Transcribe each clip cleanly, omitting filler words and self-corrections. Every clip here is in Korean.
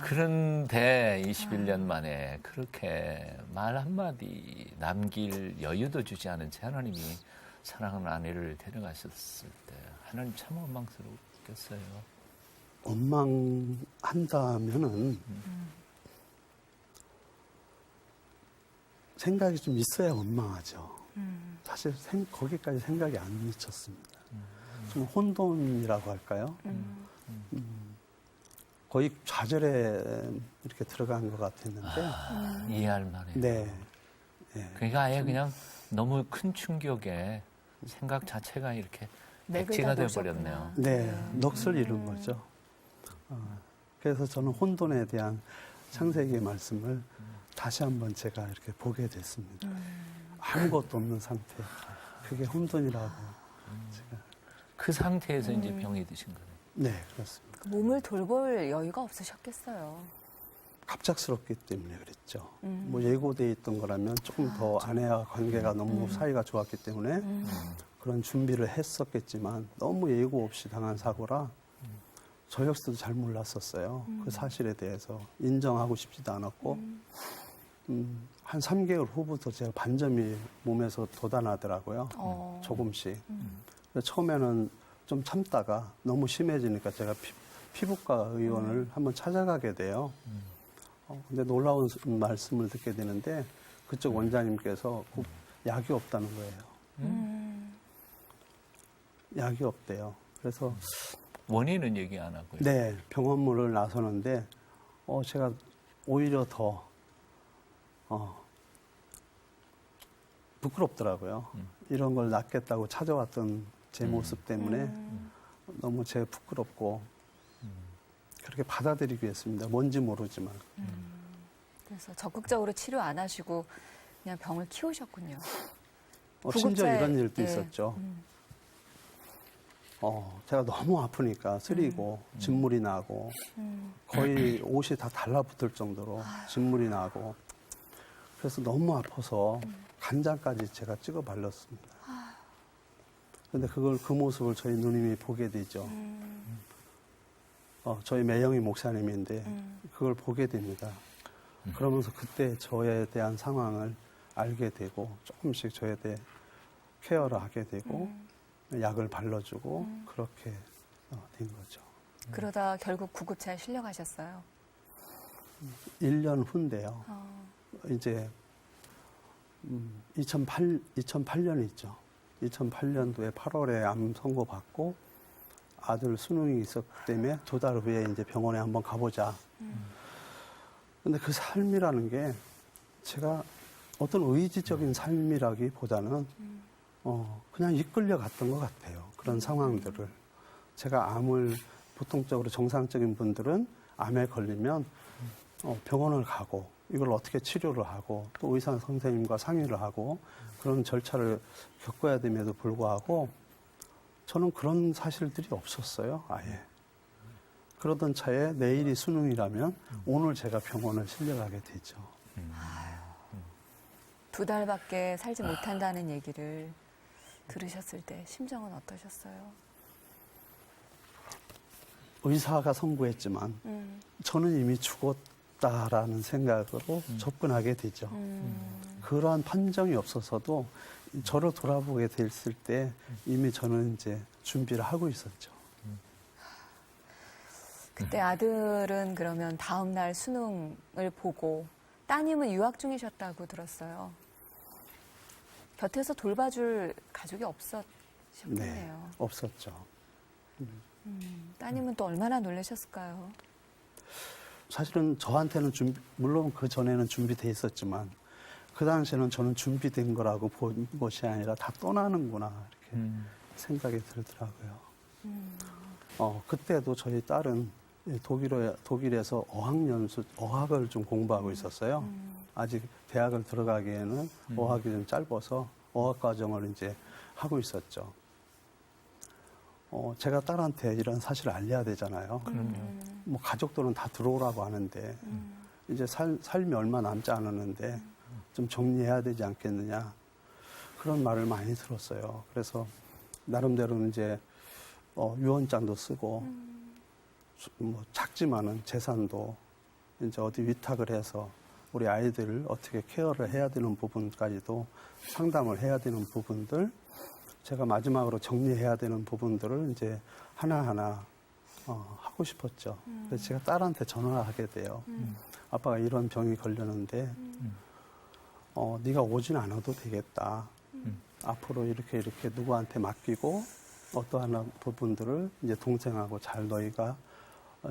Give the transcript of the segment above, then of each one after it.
그런데 21년 만에 그렇게 말 한마디 남길 여유도 주지 않은 제 하나님이 사랑하는 아내를 데려가셨을 때 하나님 참 원망스러웠겠어요. 원망한다면은 생각이 좀 있어야 원망하죠. 사실 거기까지 생각이 안 미쳤습니다. 좀 혼돈이라고 할까요? 거의 좌절에 이렇게 들어간 것 같았는데. 이해할 만해요. 네. 네. 그러니까 아예 그냥 너무 큰 충격에 생각 자체가 이렇게 백지가 되어버렸네요. 네, 넋을 잃은 거죠. 그래서 저는 혼돈에 대한 창세기의 말씀을 다시 한번 제가 이렇게 보게 됐습니다. 아무것도 없는 상태. 그게 혼돈이라고. 제가. 그 상태에서 이제 병이 드신 거네요. 네, 그렇습니다. 몸을 돌볼 여유가 없으셨겠어요. 갑작스럽기 때문에 그랬죠. 뭐 예고돼 있던 거라면 조금 더 아내와 관계가 너무 사이가 좋았기 때문에 그런 준비를 했었겠지만 너무 예고 없이 당한 사고라 저 역시도 잘 몰랐었어요. 그 사실에 대해서 인정하고 싶지도 않았고 한 3개월 후부터 제가 반점이 몸에서 돋아나더라고요. 조금씩. 처음에는 좀 참다가 너무 심해지니까 제가 피부과 의원을 한번 찾아가게 돼요. 근데 놀라운 말씀을 듣게 되는데 그쪽 원장님께서 약이 없다는 거예요. 약이 없대요. 그래서 원인은 얘기 안 하고요. 네, 병원문을 나서는데 제가 오히려 더 부끄럽더라고요. 이런 걸 낫겠다고 찾아왔던 제 모습 때문에 너무 제가 부끄럽고 그렇게 받아들이기로 했습니다. 뭔지 모르지만. 그래서 적극적으로 치료 안 하시고 그냥 병을 키우셨군요. 심지어 이런 일도 예. 있었죠. 제가 너무 아프니까 쓰리고 진물이 나고 거의 옷이 다 달라붙을 정도로 진물이 나고 그래서 너무 아파서 간장까지 제가 찍어 발랐습니다. 근데 그 모습을 저희 누님이 보게 되죠. 저희 매영이 목사님인데 그걸 보게 됩니다. 그러면서 그때 저에 대한 상황을 알게 되고 조금씩 저에 대해 케어를 하게 되고 약을 발라주고 그렇게 된 거죠. 그러다 결국 구급차에 실려가셨어요. 1년 후인데요. 이제 2008년이 있죠. 2008년도에 8월에 암 선고 받고 아들 수능이 있었기 때문에 2달 후에 이제 병원에 한번 가보자. 근데 그 삶이라는 게 제가 어떤 의지적인 삶이라기보다는 그냥 이끌려 갔던 것 같아요. 그런 상황들을. 제가 암을 보통적으로 정상적인 분들은 암에 걸리면 병원을 가고 이걸 어떻게 치료를 하고 또 의사 선생님과 상의를 하고 그런 절차를 겪어야 됨에도 불구하고 저는 그런 사실들이 없었어요. 아예. 그러던 차에 내일이 수능이라면 오늘 제가 병원을 실려가게 되죠. 2달밖에 살지 못한다는 얘기를 들으셨을 때 심정은 어떠셨어요? 의사가 선고했지만 저는 이미 죽었다라는 생각으로 접근하게 되죠. 그러한 판정이 없어서도 저를 돌아보게 됐을 때 이미 저는 이제 준비를 하고 있었죠. 그때 아들은 그러면 다음 날 수능을 보고 따님은 유학 중이셨다고 들었어요. 곁에서 돌봐줄 가족이 없었겠네요. 네, 없었죠. 따님은 또 얼마나 놀라셨을까요? 사실은 저한테는 물론 그 전에는 준비돼 있었지만 그 당시에는 저는 준비된 거라고 본 것이 아니라 다 떠나는구나 이렇게 생각이 들더라고요. 그때도 저희 딸은 독일에서 어학을 좀 공부하고 있었어요. 아직 대학을 들어가기에는 어학이 좀 짧아서 어학 과정을 이제 하고 있었죠. 제가 딸한테 이런 사실을 알려야 되잖아요. 뭐 가족들은 다 들어오라고 하는데 이제 삶이 얼마 남지 않았는데 좀 정리해야 되지 않겠느냐 그런 말을 많이 들었어요. 그래서 나름대로 이제 유언장도 쓰고 뭐 작지만은 재산도 이제 어디 위탁을 해서 우리 아이들을 어떻게 케어를 해야 되는 부분까지도 상담을 해야 되는 부분들, 제가 마지막으로 정리해야 되는 부분들을 이제 하나하나 하고 싶었죠. 그래서 제가 딸한테 전화하게 돼요. 아빠가 이런 병이 걸렸는데 네가 오진 않아도 되겠다. 앞으로 이렇게 누구한테 맡기고 어떠한 부분들을 이제 동생하고 잘 너희가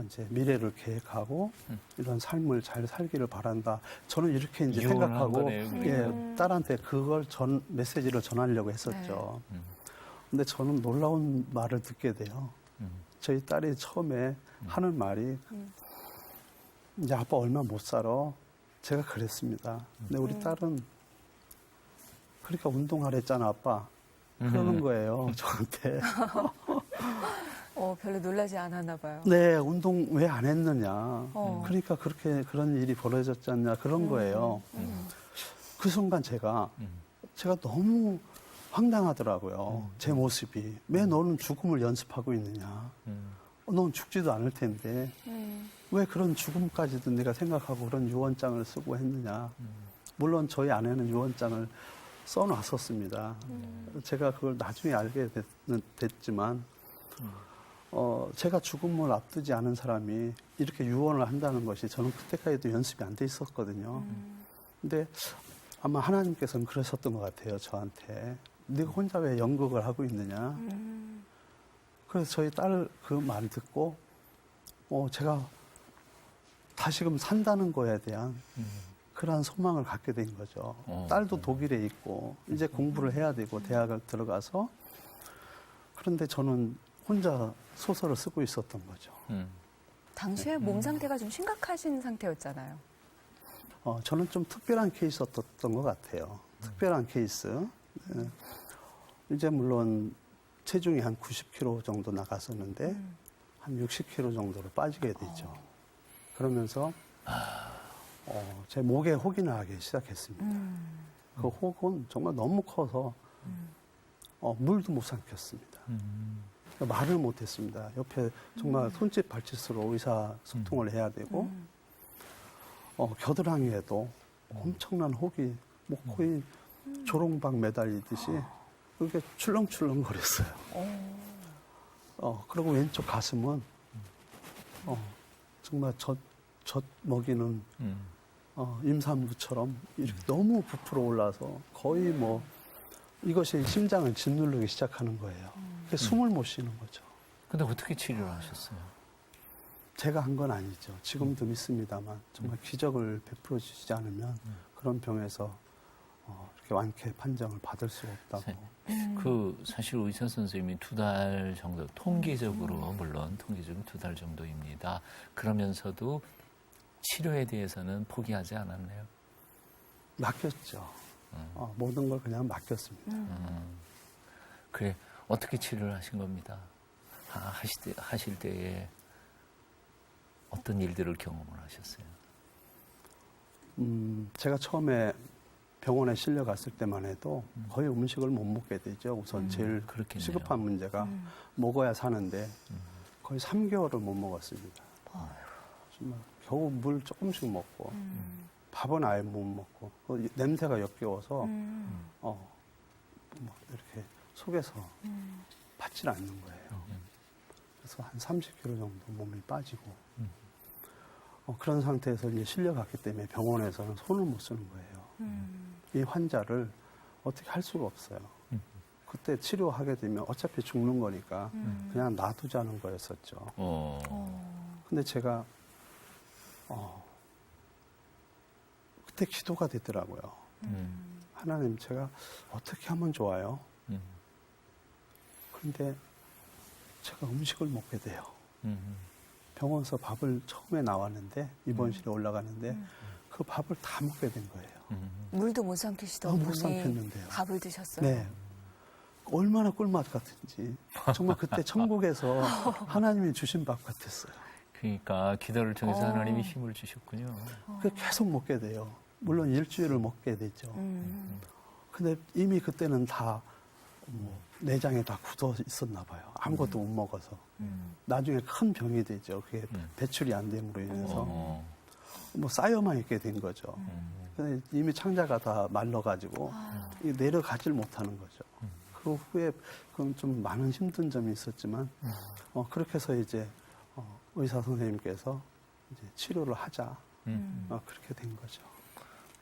이제 미래를 계획하고 이런 삶을 잘 살기를 바란다. 저는 이렇게 이제 유언한 생각하고 거네요, 그러니까. 예, 딸한테 그걸 메시지를 전하려고 했었죠. 근데 저는 놀라운 말을 듣게 돼요. 저희 딸이 처음에 하는 말이 이제 아빠 얼마 못 살아. 제가 그랬습니다. 근데 우리 딸은 그러니까 운동하랬잖아, 아빠. 그러는 거예요, 저한테. 별로 놀라지 않았나 봐요. 네, 운동 왜 안 했느냐. 그러니까 그런 일이 벌어졌지 않냐, 그런 거예요. 그 순간 제가 너무 황당하더라고요. 제 모습이. 왜 너는 죽음을 연습하고 있느냐. 넌 죽지도 않을 텐데. 왜 그런 죽음까지도 내가 생각하고 그런 유언장을 쓰고 했느냐. 물론 저희 아내는 유언장을 써놨었습니다. 제가 그걸 나중에 알게 됐지만, 제가 죽음을 앞두지 않은 사람이 이렇게 유언을 한다는 것이 저는 그때까지도 연습이 안 돼 있었거든요. 근데 아마 하나님께서는 그러셨던 것 같아요, 저한테. 네가 혼자 왜 연극을 하고 있느냐. 그래서 저희 딸 그 말 듣고, 제가 다시금 산다는 거에 대한 그러한 소망을 갖게 된 거죠. 딸도 독일에 있고 이제 공부를 해야 되고 대학을 들어가서, 그런데 저는 혼자 소설을 쓰고 있었던 거죠. 당시에 몸 상태가 좀 심각하신 상태였잖아요. 저는 좀 특별한 케이스였던 것 같아요. 특별한 케이스. 예. 이제 물론 체중이 한 90kg 정도 나갔었는데 한 60kg 정도로 빠지게 되죠. 그러면서 제 목에 혹이 나기 시작했습니다. 그 혹은 정말 너무 커서 물도 못 삼켰습니다. 말을 못 했습니다. 옆에 정말 손짓 발짓으로 의사소통을 해야 되고, 겨드랑이에도 엄청난 혹이, 뭐 거의 조롱박 매달리듯이 그렇게 출렁출렁 거렸어요. 그리고 왼쪽 가슴은 정말 젖 먹이는 임산부처럼 이렇게 너무 부풀어 올라서 거의 뭐 이것이 심장을 짓누르기 시작하는 거예요. 그래서 숨을 못 쉬는 거죠. 근데 어떻게 치료를 하셨어요? 제가 한 건 아니죠. 지금도 믿습니다만 정말 기적을 베풀어 주시지 않으면 그런 병에서 이렇게 완쾌 판정을 받을 수가 없다고. 사실 의사 선생님이 2달 정도, 물론 통계적으로 2달 정도입니다. 그러면서도 치료에 대해서는 포기하지 않았네요. 맡겼죠. 모든 걸 그냥 맡겼습니다. 그래, 어떻게 치료를 하신 겁니다? 하실 때에 어떤 일들을 경험을 하셨어요? 제가 처음에 병원에 실려갔을 때만 해도 거의 음식을 못 먹게 되죠. 우선 제일 그렇겠네요. 시급한 문제가 먹어야 사는데 거의 3개월을 못 먹었습니다. 정말 겨우 물 조금씩 먹고 밥은 아예 못 먹고 냄새가 역겨워서 이렇게 속에서 받질 않는 거예요. 그래서 한 30kg 정도 몸이 빠지고 그런 상태에서 이제 실려갔기 때문에 병원에서는 손을 못 쓰는 거예요. 이 환자를 어떻게 할 수가 없어요. 그때 치료하게 되면 어차피 죽는 거니까 그냥 놔두자는 거였었죠. 근데 제가 그때 기도가 되더라고요. 하나님, 제가 어떻게 하면 좋아요? 그런데 제가 음식을 먹게 돼요. 병원에서 밥을 처음에 나왔는데 입원실에 올라가는데 그 밥을 다 먹게 된 거예요. 물도 못 삼키시던 못 분이 삼켰는데요. 밥을 드셨어요. 네. 얼마나 꿀맛 같은지. 정말 그때 천국에서 하나님이 주신 밥 같았어요. 그러니까 기도를 통해서 하나님이 힘을 주셨군요. 계속 먹게 돼요. 물론 일주일을 먹게 되죠. 근데 이미 그때는 다 내장에 다 굳어 있었나 봐요. 아무것도 못 먹어서. 나중에 큰 병이 되죠. 그게 배출이 안 됨으로 인해서. 뭐 쌓여만 있게 된 거죠. 근데 이미 창자가 다 말라가지고 내려가질 못하는 거죠. 그 후에 그럼 좀 많은 힘든 점이 있었지만 그렇게 해서 이제 의사 선생님께서 이제 치료를 하자. 그렇게 된 거죠.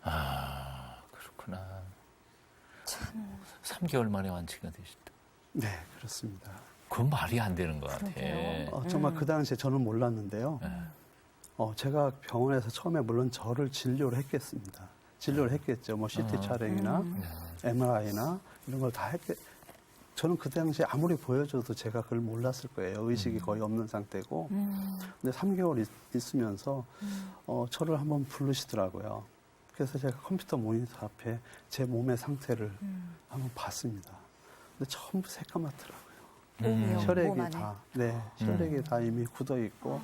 아, 그렇구나. 참. 3개월 만에 완치가 되셨다. 네, 그렇습니다. 그건 말이 안 되는 것 같아. 그러게요. 정말 그 당시에 저는 몰랐는데요. 제가 병원에서 처음에 물론 저를 진료를 했겠습니다. 진료를 했겠죠. 뭐 CT 촬영이나 MRI나 이런 걸 다 저는 그 당시에 아무리 보여줘도 제가 그걸 몰랐을 거예요. 의식이 거의 없는 상태고. 근데 3개월 있으면서 저를 한번 부르시더라고요. 그래서 제가 컴퓨터 모니터 앞에 제 몸의 상태를 한번 봤습니다. 근데 전부 새까맣더라고요. 몸이요? 몸 혈액이 안에? 다, 네, 혈액이 다 이미 굳어 있고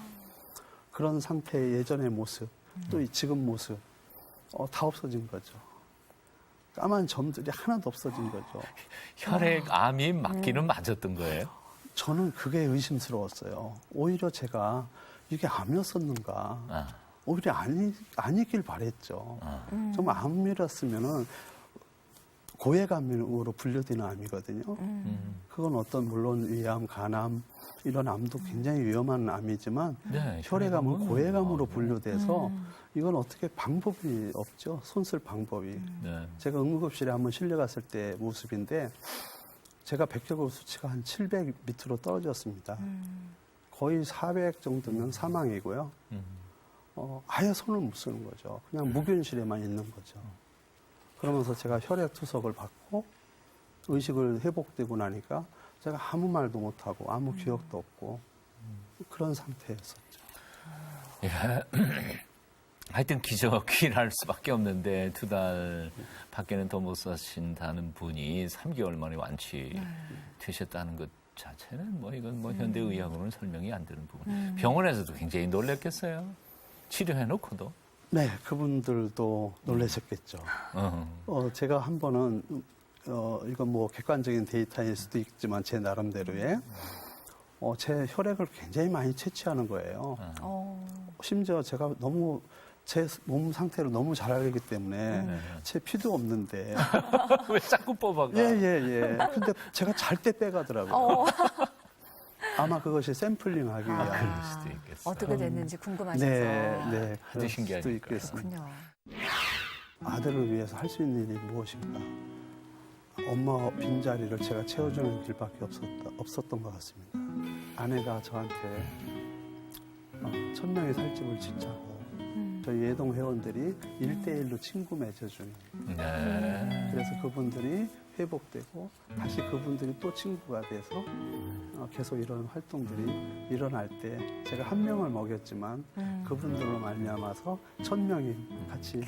그런 상태의 예전의 모습, 또 이 지금 모습, 다 없어진 거죠. 까만 점들이 하나도 없어진 거죠. 혈액암이 맞기는 맞았던 거예요? 저는 그게 의심스러웠어요. 오히려 제가 이게 암이었었는가. 오히려 아니길 바랬죠. 정말 암이었으면은 고액암으로 분류되는 암이거든요. 그건 물론 위암, 간암 이런 암도 굉장히 위험한 암이지만 네, 혈액암은 고액암으로 분류돼서 이건 어떻게 방법이 없죠. 손쓸 방법이. 네. 제가 응급실에 한번 실려갔을 때 모습인데 제가 백혈구 수치가 한 700 밑으로 떨어졌습니다. 거의 400 정도면 사망이고요. 아예 손을 못 쓰는 거죠. 그냥 무균실에만 있는 거죠. 그러면서 제가 혈액 투석을 받고 의식을 회복되고 나니까 제가 아무 말도 못하고 아무 기억도 없고 그런 상태였었죠. 예. 하여튼 기적이랄 수밖에 없는데 2달 밖에는 더 못 사신다는 분이 3개월 만에 완치되셨다는 것 자체는 뭐 이건 뭐 현대의학으로는 설명이 안 되는 부분. 병원에서도 굉장히 놀랐겠어요. 치료해놓고도. 네, 그분들도 놀라셨겠죠. 제가 한 번은 이건 뭐 객관적인 데이터일 수도 있지만 제 나름대로의 제 혈액을 굉장히 많이 채취하는 거예요. 심지어 제가 너무 제 몸 상태를 너무 잘 알기 때문에 제 피도 없는데 왜 자꾸 뽑아가? 예. 근데 제가 잘 때 빼가더라고요. 아마 그것이 샘플링하기 위한. 그럴 수도 있겠어요. 어떻게 됐는지 궁금하셔서. 네, 아주 그럴 수도 신기하니까. 있겠습니다. 그렇군요. 아들을 위해서 할 수 있는 일이 무엇인가? 엄마 빈자리를 제가 채워주는 길밖에 없었던 것 같습니다. 아내가 저한테 1000명의 살집을 짓자고 저희 예동 회원들이 1대1로 친구 맺어주는. 네. 그래서 그분들이 회복되고 다시 그분들이 또 친구가 돼서 계속 이런 활동들이 일어날 때 제가 1명을 먹였지만 그분들로 말미암아서 1000명이 같이